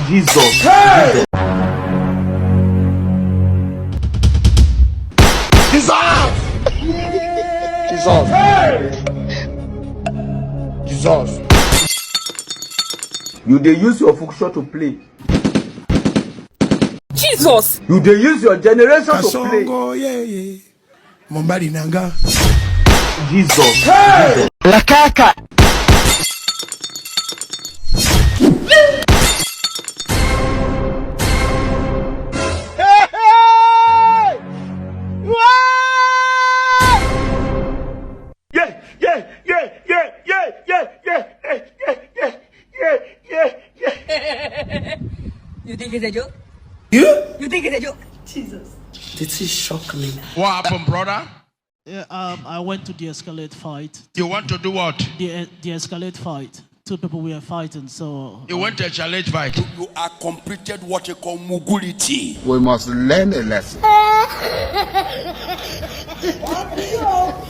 Jesus. Hey! Jesus. Jesus. Hey! Jesus. You dey use your function to play. Jesus. You dey use your generation to play. Kasongo, yeah. Mombari nanga. Jesus. Hey! La caca. You think it's a joke? You think it's a joke? Jesus. This is shock me. What happened, brother? Yeah, I went to de-escalate fight. You want to do what? De-escalate fight. Two people were fighting, so... You went to a challenge fight. You are completed what you call mugulity. We must learn a lesson.